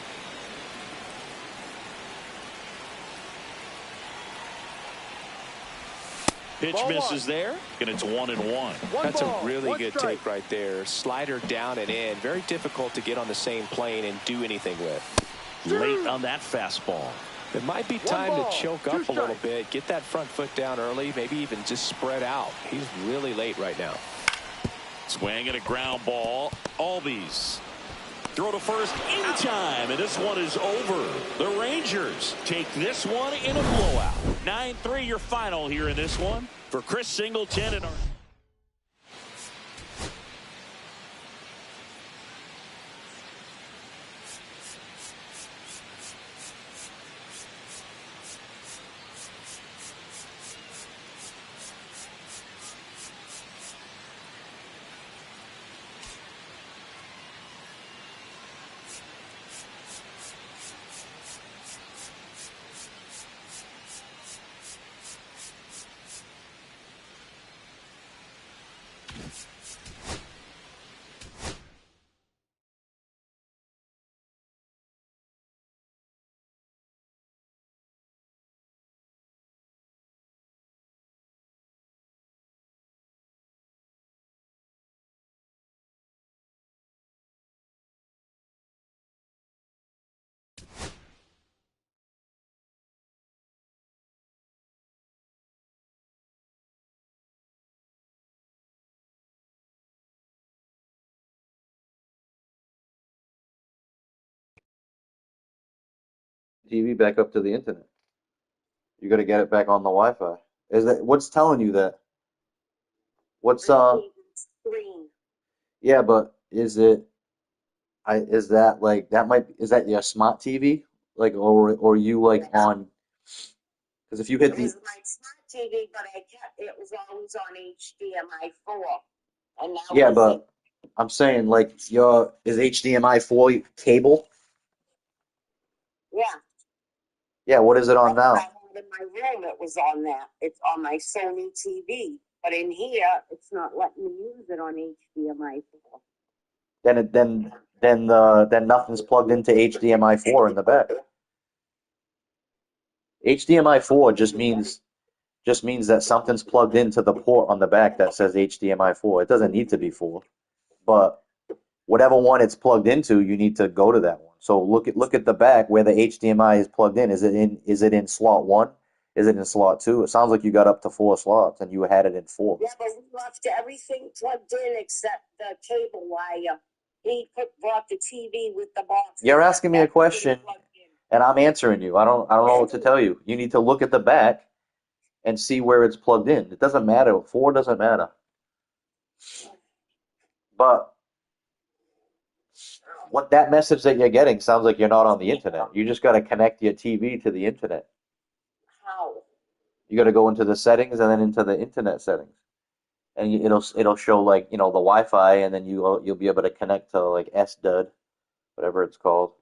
Pitch misses there, and it's 1-1. That's a really good take right there. Slider down and in. Very difficult to get on the same plane and do anything with. Late on that fastball. It might be time to choke up a little bit. Get that front foot down early. Maybe even just spread out. He's really late right now. Swing and a ground ball. Albies. Throw to first in time, and this one is over. The Rangers take this one in a blowout. 9-3 your final here in this one. For Chris Singleton and our... TV back up to the internet. You got to get it back on the Wi-Fi. Is that what's telling you that? What's Screen. Yeah, but is that like that might is that your smart TV? Like or you like on because if you hit It the was my smart TV, but it was always on HDMI 4. And now Yeah, but I'm saying like your is HDMI 4 cable? Yeah. Yeah, what is it on now? I had in my room, it was on that. It's on my Sony TV. But in here, it's not letting me use it on HDMI 4. Then nothing's plugged into HDMI 4 in the back. HDMI 4 just means that something's plugged into the port on the back that says HDMI 4. It doesn't need to be 4, but whatever one it's plugged into, you need to go to that one. So look at the back where the HDMI is plugged in. Is it in slot 1? Is it in slot 2? It sounds like you got up to 4 slots and you had it in 4. Yeah, but we left everything plugged in except the cable wire. He brought the TV with the box. You're asking me a question and I'm answering you. I don't know what to tell you. You need to look at the back and see where it's plugged in. It doesn't matter. 4 doesn't matter. But what that message that you're getting sounds like you're not on the internet. You just got to connect your TV to the internet. How? You got to go into the settings and then into the internet settings, and it'll show like the Wi-Fi, and then you'll be able to connect to like SDUD, whatever it's called.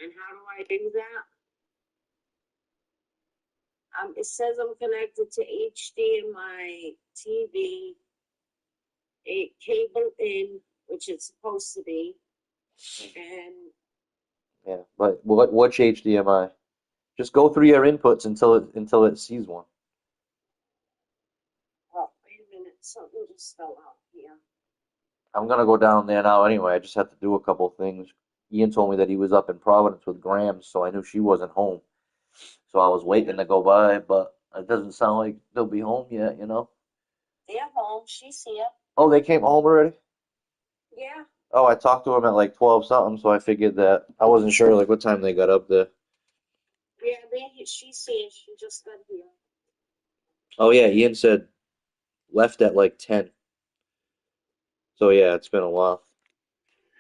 And how do I do that? It says I'm connected to HDMI TV, a cable in, which it's supposed to be, and Yeah, but what's HDMI? Just go through your inputs until it sees one. oh, wait a minute, something just fell out here. I'm gonna go down there now anyway. I just have to do a couple things. Ian told me that he was up in Providence with Grams, so I knew she wasn't home. So I was waiting to go by, but it doesn't sound like they'll be home yet, They're home. She's here. Oh, they came home already? Yeah. Oh, I talked to him at like 12 something, so I figured that I wasn't sure like what time they got up there. Yeah, she's here. She just got here. Oh yeah, Ian said left at like 10. So yeah, it's been a while.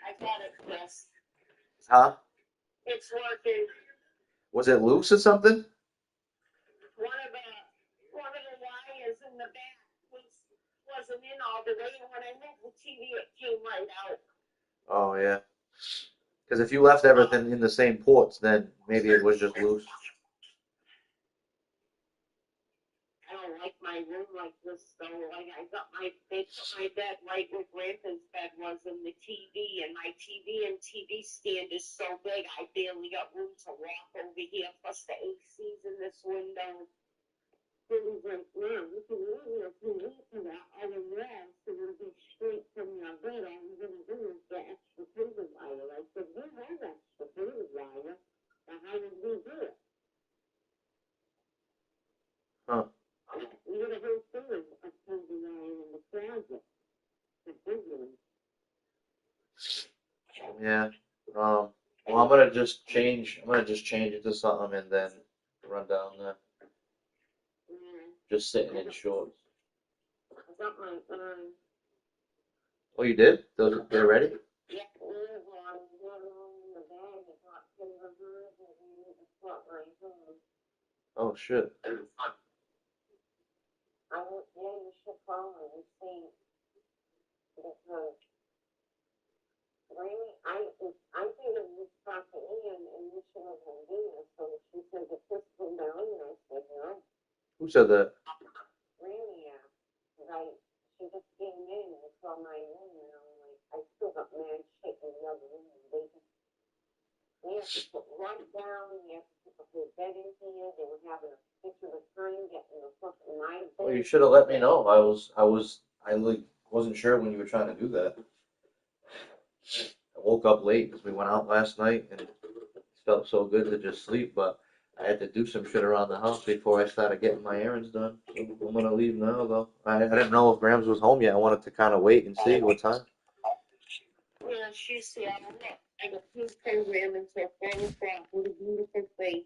I got it, Chris. Huh? It's working. Was it loose or something? One of the wires in the back wasn't in all the way, and when I moved the TV, it came right out. Oh yeah. Because if you left everything in the same ports, then maybe it was just loose. I don't like my room like this, though. Like they put my bed right where Grandpa's bed was in the TV, and my TV and TV stand is so big, I barely got room to walk over here. Plus the AC's in this window. Billy's like, "Mom, you can leave here if you need to that other wall, so it'll be straight from your bed. All you're gonna do is get extra cable wire." I said, "We have extra cable wire, but how did we do it?" Huh. We had a whole thing of cable wire in the closet. The big one. Yeah. Well, I'm gonna just change it to something and then run down there. Just sitting in shorts. I got my Oh, you did? They're ready? yeah, one in the bag. I got silver birds and we need to spot my home. Oh shit. I went, yeah, you should call her and see because really, I think it was talking Ian and you should have been there. So she said the first came down and I said no. Who said that? Really, yeah. She just came in and saw my room and I'm like, I still got mad shit in the other room. They have to put right down, they have to put the whole bed in here. They were having a picture of time getting the fucking my bed. Well, you should have let me know. I like wasn't sure when you were trying to do that. I woke up late because we went out last night and it felt so good to just sleep, but I had to do some shit around the house before I started getting my errands done. So I'm gonna leave now though. I didn't know if Grams was home yet. I wanted to kind of wait and see what time. Yeah, she's here. I got food program into a photo crop with a beautiful face.